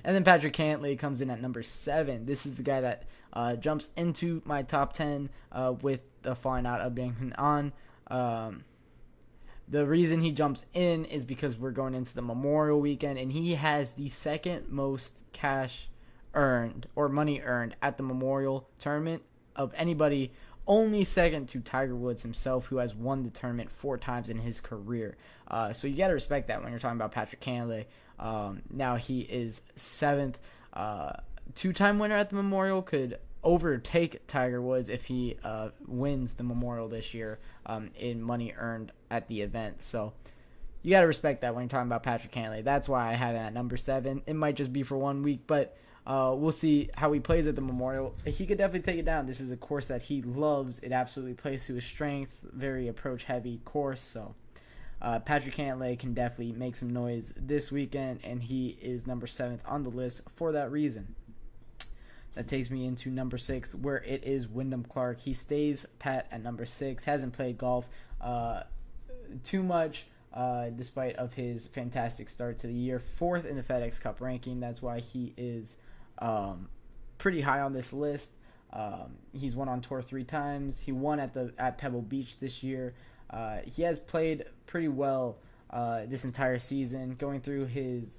And then Patrick Cantlay comes in at number 7. This is the guy that jumps into my top 10 with the falling out of Bang On. The reason he jumps in is because we're going into the Memorial Weekend, and he has the second most cash earned or money earned at the Memorial Tournament of anybody, only second to Tiger Woods himself, who has won the tournament 4 times in his career. So you got to respect that when you're talking about Patrick Cantlay. Now he is 7th. 2-time winner at the Memorial, could overtake Tiger Woods if he wins the Memorial this year in money earned at the event. So you got to respect that when you're talking about Patrick Cantlay. That's why I have him at number 7. It might just be for 1 week, but we'll see how he plays at the Memorial. He could definitely take it down. This is a course that he loves. It absolutely plays to his strength. Very approach-heavy course. So Patrick Cantlay can definitely make some noise this weekend, and he is number 7th on the list for that reason. That takes me into number 6, where it is Wyndham Clark. He stays pat at number 6. Hasn't played golf too much, despite of his fantastic start to the year. 4th in the FedEx Cup ranking. That's why he is pretty high on this list. He's won on tour 3 times. He won at Pebble Beach this year. He has played pretty well this entire season. Going through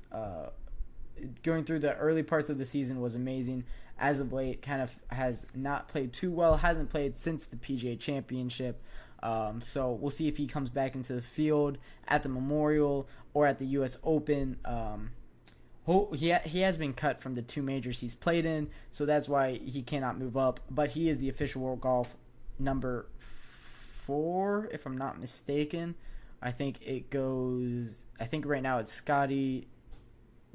the early parts of the season was amazing. As of late, kind of has not played too well. Hasn't played since the PGA Championship. So we'll see if he comes back into the field at the Memorial or at the U.S. Open. He has been cut from the 2 majors he's played in, so that's why he cannot move up. But he is the official world golf number 4, if I'm not mistaken. I think right now it's Scotty,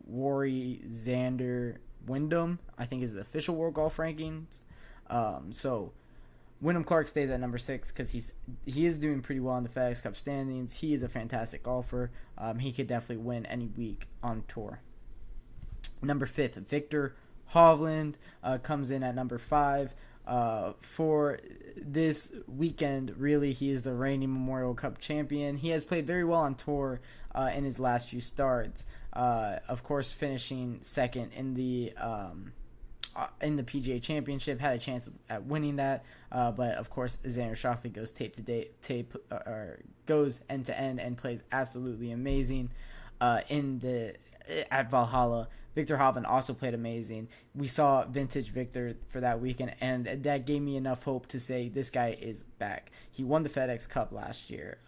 Rory, Xander, Wyndham, I think is the official world golf rankings. So Wyndham Clark stays at number 6 because he is doing pretty well in the FedEx Cup standings. He is a fantastic golfer. He could definitely win any week on tour. Number 5, Victor Hovland comes in at number 5. For this weekend, really, he is the reigning Memorial Cup champion. He has played very well on tour in his last few starts. Of course, finishing 2nd in the PGA Championship, had a chance at winning that. But of course, Xander Schauffele goes end to end and plays absolutely amazing at Valhalla. Victor Hovland also played amazing. We saw vintage Victor for that weekend, and that gave me enough hope to say this guy is back. He won the FedEx Cup last year.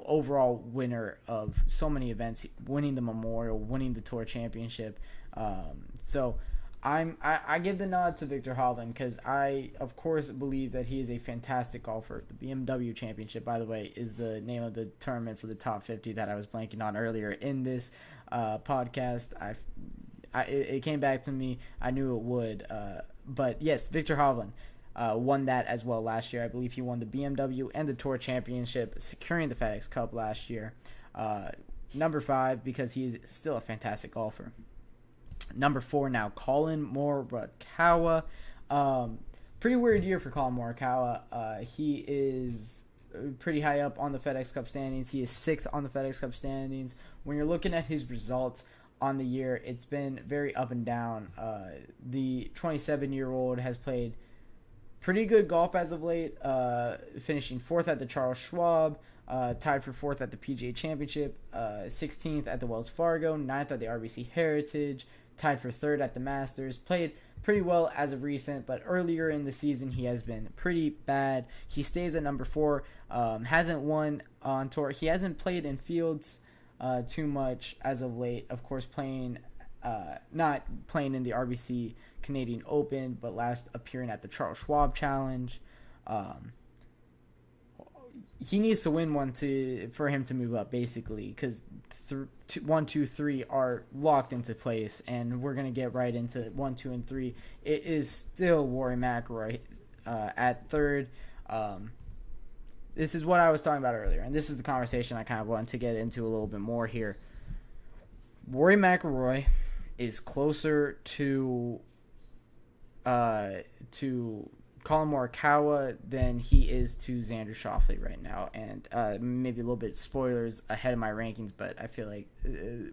Overall winner of so many events, winning the Memorial, winning the Tour Championship. So I give the nod to Victor Hovland because I, of course, believe that he is a fantastic golfer. The BMW Championship, by the way, is the name of the tournament for the top 50 that I was blanking on earlier in this podcast. It came back to me. I knew it would. But yes, Victor Hovland won that as well last year. I believe he won the BMW and the Tour Championship, securing the FedEx Cup last year. Number 5, because he's still a fantastic golfer. Number 4 now, Colin Morikawa. Pretty weird year for Colin Morikawa. He is pretty high up on the FedEx Cup standings. He is 6th on the FedEx Cup standings. When you're looking at his results on the year, it's been very up and down. The 27-year-old has played pretty good golf as of late, finishing 4th at the Charles Schwab, tied for 4th at the PGA Championship, 16th at the Wells Fargo, 9th at the RBC Heritage, tied for 3rd at the Masters. Played pretty well as of recent, but earlier in the season he has been pretty bad. He stays at number 4, hasn't won on tour. He hasn't played in fields too much as of late. Of course, not playing in the RBC Canadian Open, but last appearing at the Charles Schwab Challenge. he needs to win one for him to move up, basically, because 1, 2, 3 are locked into place, and we're going to get right into 1, 2, and 3. It is still Rory McIlroy at third. This is what I was talking about earlier, and this is the conversation I kind of wanted to get into a little bit more here. Rory McIlroy is closer to Colin Morikawa than he is to Xander Schauffele right now, and maybe a little bit spoilers ahead of my rankings, but I feel like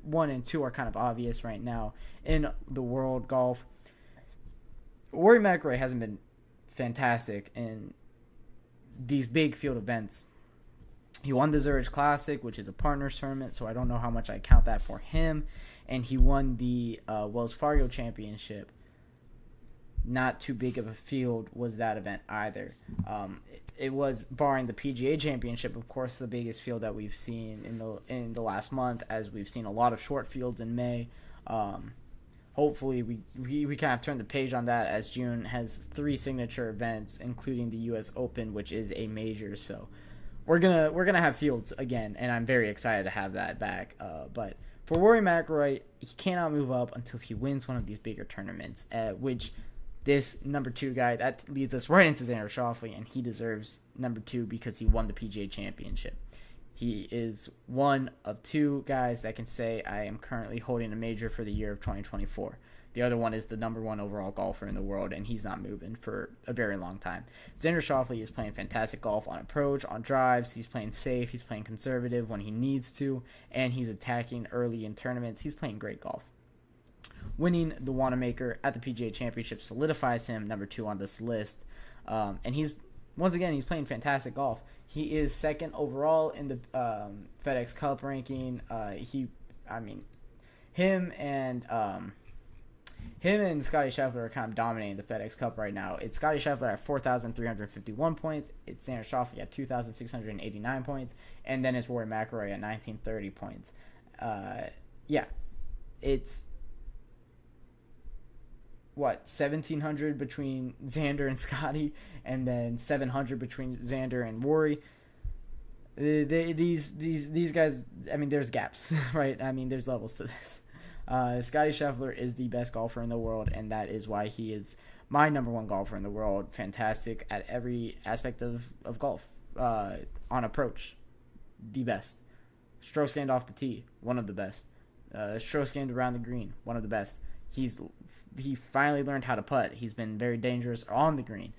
1 and 2 are kind of obvious right now in the world golf. Rory McIlroy hasn't been fantastic in these big field events. He won the Zurich Classic, which is a partners tournament, so I don't know how much I count that for him, and he won the Wells Fargo Championship. Not too big of a field was that event either. It was, barring the PGA Championship, of course, the biggest field that we've seen in the last month, as we've seen a lot of short fields in May. Hopefully we kind of turn the page on that, as June has 3 signature events, including the U.S. Open, which is a major. So we're gonna have fields again, and I'm very excited to have that back. But for Rory McIlroy, he cannot move up until he wins one of these bigger tournaments, which this number 2 guy, that leads us right into Xander Schauffele, and he deserves number 2 because he won the PGA Championship. He is one of 2 guys that can say, I am currently holding a major for the year of 2024. The other one is the number 1 overall golfer in the world, and he's not moving for a very long time. Xander Schauffele is playing fantastic golf on approach, on drives. He's playing safe. He's playing conservative when he needs to, and he's attacking early in tournaments. He's playing great golf. Winning the Wanamaker at the PGA Championship solidifies him number 2 on this list. And he's playing fantastic golf. He is 2nd overall in the FedEx Cup ranking. Him and Scotty Scheffler are kind of dominating the FedEx Cup right now. It's Scotty Scheffler at 4,351 points. It's Xander Schauffele at 2,689 points. And then it's Rory McIlroy at 1,930 points. It's 1,700 between Xander and Scotty, and then 700 between Xander and Rory. These guys, there's gaps, right? There's levels to this. Scotty Scheffler is the best golfer in the world, and that is why he is my number 1 golfer in the world. Fantastic at every aspect of golf. On approach, the best. Strokes gained off the tee, one of the best. Strokes gained around the green, one of the best. He finally learned how to putt. He's been very dangerous on the green.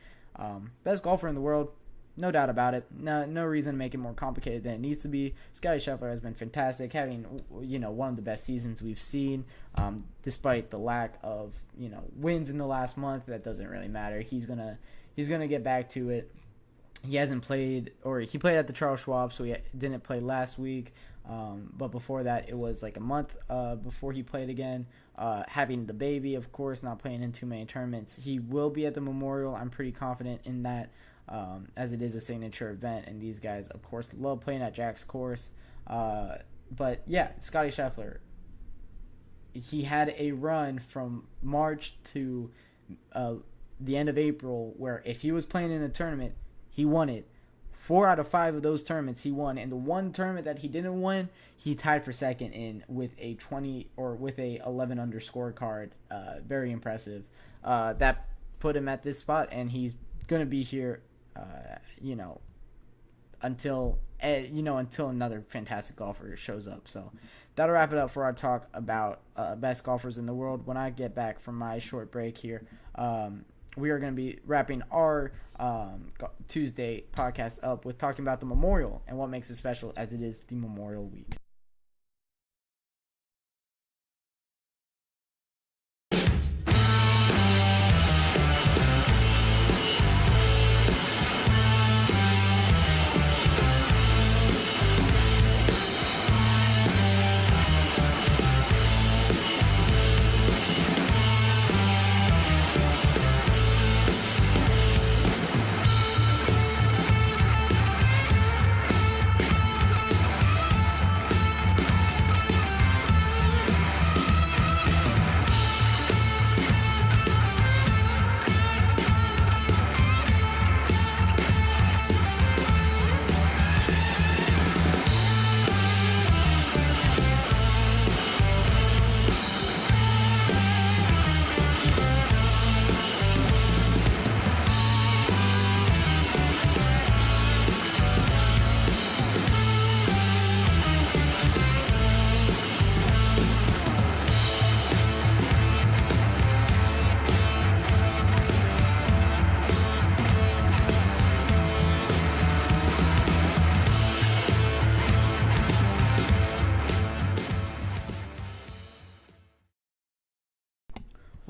Best golfer in the world, no doubt about it. No reason to make it more complicated than it needs to be. Scotty Scheffler has been fantastic, having one of the best seasons we've seen. Despite the lack of wins in the last month, that doesn't really matter. He's gonna get back to it. He hasn't played, or he played at the Charles Schwab, so he didn't play last week. But before that, it was like a month before he played again. Having the baby, of course, not playing in too many tournaments. He will be at the Memorial. I'm pretty confident in that, as it is a signature event, and these guys, of course, love playing at Jack's course. But yeah, Scotty Scheffler, he had a run from March to the end of April where if he was playing in a tournament, he won it. 4 out of 5 of those tournaments he won, and the one tournament that he didn't win, he tied for 2nd in with a 11 under scorecard. Very impressive. That put him at this spot, and he's gonna be here, until another fantastic golfer shows up. So that'll wrap it up for our talk about best golfers in the world. When I get back from my short break here, we are going to be wrapping our Tuesday podcast up with talking about the Memorial and what makes it special, as it is the Memorial Week.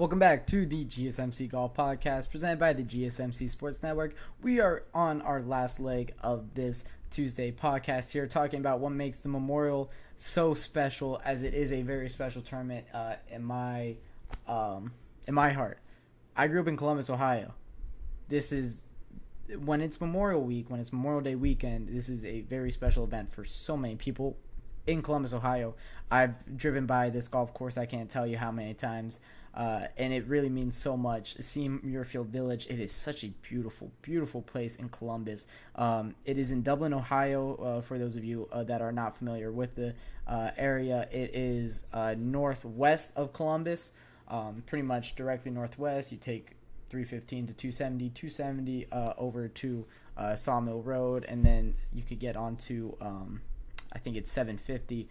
Welcome back to the GSMC Golf Podcast presented by the GSMC Sports Network. We are on our last leg of this Tuesday podcast here, talking about what makes the Memorial so special, as it is a very special tournament in my heart. I grew up in Columbus, Ohio. This is, when it's Memorial Week, when it's Memorial Day weekend, this is a very special event for so many people in Columbus, Ohio. I've driven by this golf course, I can't tell you how many times. And it really means so much. Seeing Muirfield Village, it is such a beautiful, beautiful place in Columbus. It is in Dublin, Ohio, for those of you that are not familiar with the area. It is northwest of Columbus, pretty much directly northwest. You take 315 to 270 over to Sawmill Road, and then you could get onto, I think it's 750,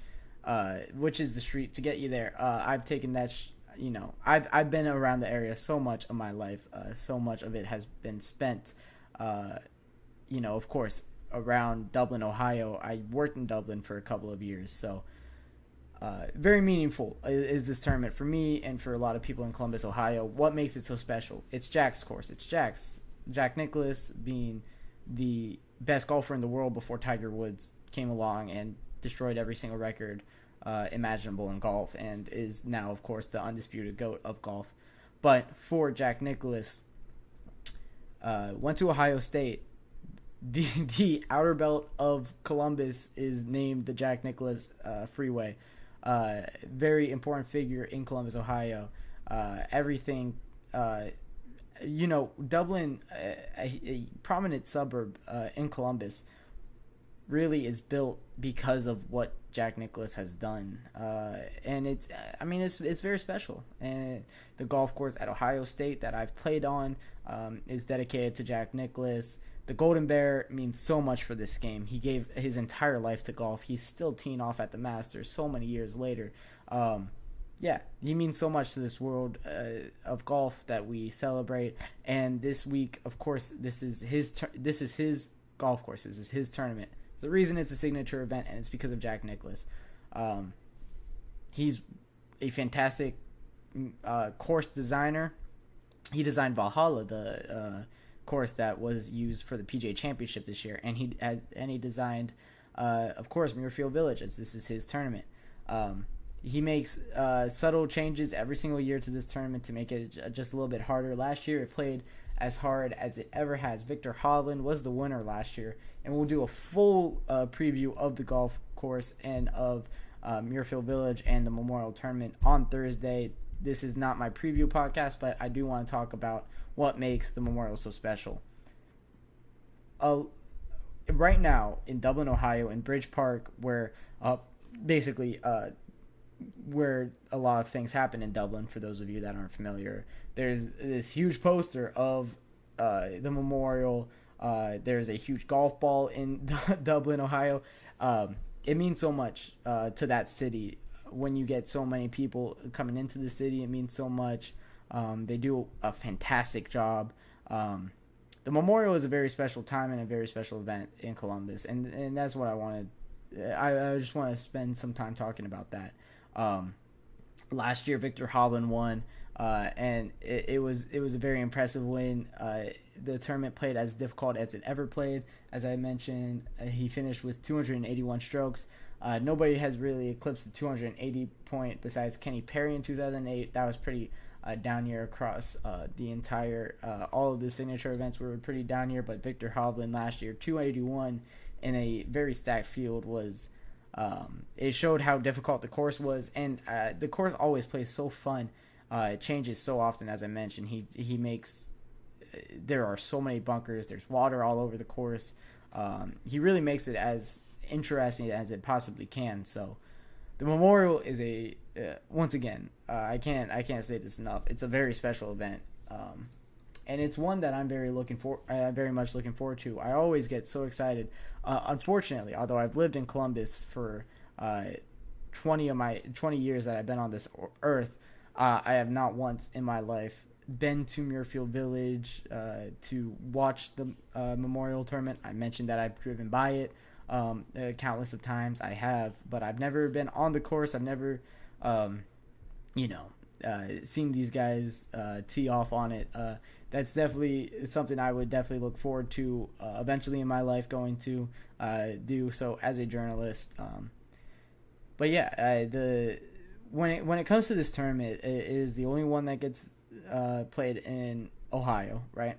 which is the street to get you there. I've taken that I've been around the area so much of my life. So much of it has been spent, of course, around Dublin, Ohio. I worked in Dublin for a couple of years, so very meaningful is this tournament for me and for a lot of people in Columbus, Ohio. What makes it so special? It's Jack's course. It's Jack Nicklaus being the best golfer in the world before Tiger Woods came along and destroyed every single record imaginable in golf, and is now, of course, the undisputed GOAT of golf. But for Jack Nicklaus, went to Ohio State. The outer belt of Columbus is named the Jack Nicklaus Freeway. Very important figure in Columbus, Ohio. Everything, Dublin, a prominent suburb in Columbus, really is built because of what Jack Nicklaus has done, and it's very special. And the golf course at Ohio State that I've played on is dedicated to Jack Nicklaus. The Golden Bear means so much for this game. He gave his entire life to golf. He's still teeing off at the Masters so many years later. He means so much to this world of golf that we celebrate. And this week, of course, this is his golf course. This is his tournament. The reason it's a signature event, and it's because of Jack Nicklaus. He's a fantastic course designer. He designed Valhalla, the course that was used for the PGA Championship this year, and he designed, of course, Muirfield Village, as this is his tournament. He makes subtle changes every single year to this tournament to make it just a little bit harder. Last year, it played as hard as it ever has. Victor Hovland was the winner last year, and we'll do a full preview of the golf course and of Muirfield Village and the Memorial Tournament on Thursday. This is not my preview podcast, but I do want to talk about what makes the Memorial so special. Right now in Dublin, Ohio, in Bridge Park, where where a lot of things happen in Dublin, for those of you that aren't familiar, there's this huge poster of the Memorial. There's a huge golf ball in Dublin, Ohio. It means so much to that city. When you get so many people coming into the city, it means so much. They do a fantastic job. The Memorial is a very special time and a very special event in Columbus, and that's what I wanted. I just want to spend some time talking about that. Last year, Victor Hovland won, and it was a very impressive win. The tournament played as difficult as it ever played. As I mentioned, he finished with 281 strokes. Nobody has really eclipsed the 280 point besides Kenny Perry in 2008. That was pretty down year across the entire, all of the signature events were pretty down year, but Victor Hovland last year, 281 in a very stacked field was, it showed how difficult the course was, and the course always plays so fun. It changes so often, as I mentioned. He makes, there are so many bunkers, there's water all over the course. He really makes it as interesting as it possibly can. So the Memorial is a once again, I can't say this enough. It's a very special event, and it's one that I'm very much looking forward to. I always get so excited. Unfortunately, although I've lived in Columbus for 20 years that I've been on this earth, I have not once in my life been to Muirfield Village to watch the Memorial Tournament. I mentioned that I've driven by it countless of times. I have, but I've never been on the course. I've never, seeing these guys tee off on it, that's definitely something I would definitely look forward to eventually in my life going to do so as a journalist. But yeah, when it comes to this tournament, it is the only one that gets played in Ohio, right?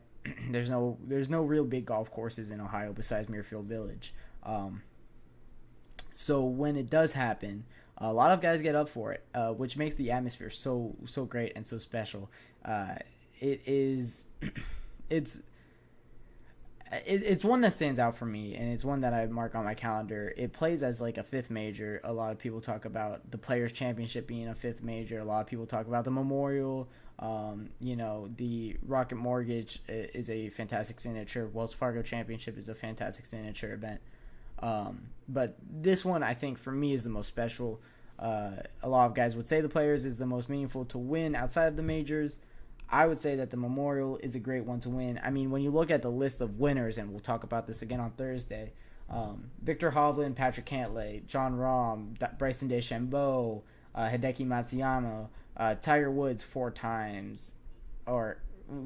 There's no real big golf courses in Ohio besides Muirfield Village. So when it does happen, a lot of guys get up for it, which makes the atmosphere so great and so special. It's one that stands out for me, and it's one that I mark on my calendar. It plays as like a fifth major. A lot of people talk about the Players Championship being a fifth major. A lot of people talk about the Memorial. The Rocket Mortgage is a fantastic signature. Wells Fargo Championship is a fantastic signature event. But this one, I think, for me, is the most special. A lot of guys would say the Players is the most meaningful to win outside of the majors. I would say that the Memorial is a great one to win. I mean, when you look at the list of winners, and we'll talk about this again on Thursday, Victor Hovland, Patrick Cantlay, John Rahm, Bryson DeChambeau, Hideki Matsuyama, Tiger Woods 4 times, or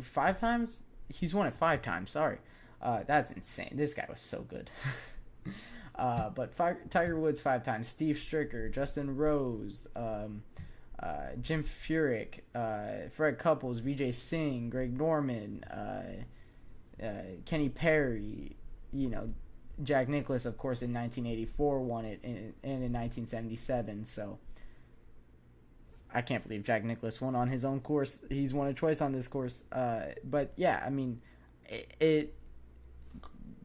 5 times? He's won it 5 times, sorry. That's insane. This guy was so good. But Tiger Woods 5 times, Steve Stricker, Justin Rose, Jim Furyk, Fred Couples, Vijay Singh, Greg Norman, Kenny Perry, Jack Nicklaus, of course, in 1984 won it, and in 1977. So I can't believe Jack Nicklaus won on his own course. He's won it twice on this course. But yeah, I mean,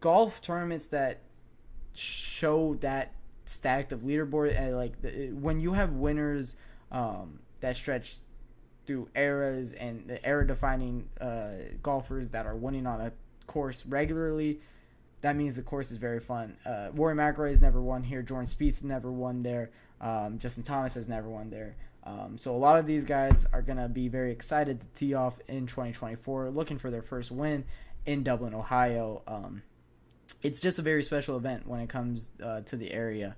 golf tournaments that show that stacked of leaderboard, and when you have winners that stretch through eras, and the era-defining golfers that are winning on a course regularly, that means the course is very fun. Rory McIlroy's never won here. Jordan Spieth never won there. Justin Thomas has never won there. So a lot of these guys are going to be very excited to tee off in 2024, looking for their first win in Dublin, Ohio. It's just a very special event when it comes to the area.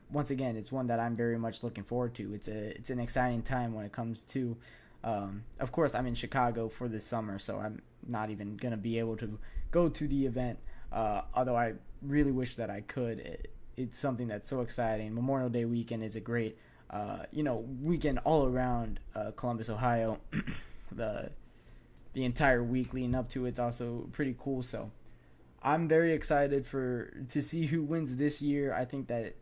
Once again, it's one that I'm very much looking forward to. It's an exciting time when it comes to, of course, I'm in Chicago for this summer, so I'm not even going to be able to go to the event, although I really wish that I could. It's something that's so exciting. Memorial Day weekend is a great, weekend all around Columbus, Ohio. The entire week leading up to it's also pretty cool, so I'm very excited to see who wins this year. I think that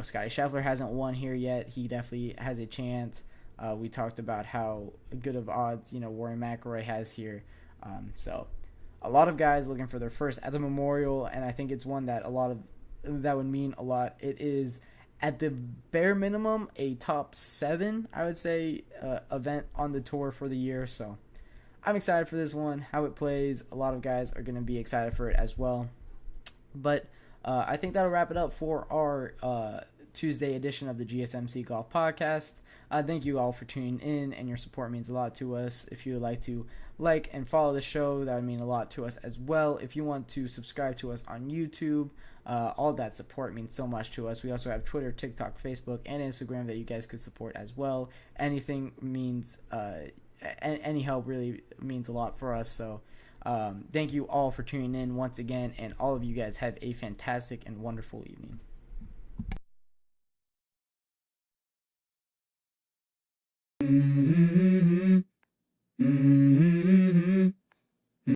Scotty Scheffler hasn't won here yet. He definitely has a chance. We talked about how good of odds Rory McIlroy has here. So a lot of guys looking for their first at the Memorial, and I think it's one that that would mean a lot. It is at the bare minimum a top 7, I would say, event on the tour for the year. So I'm excited for this one, how it plays. A lot of guys are going to be excited for it as well. But I think that'll wrap it up for our Tuesday edition of the GSMC Golf Podcast. Thank you all for tuning in, and your support means a lot to us. If you would like to like and follow the show, that would mean a lot to us as well. If you want to subscribe to us on YouTube, all that support means so much to us. We also have Twitter, TikTok, Facebook, and Instagram that you guys could support as well. Anything means any help really means a lot for us. So thank you all for tuning in once again, and all of you guys have a fantastic and wonderful evening. Mm-hmm.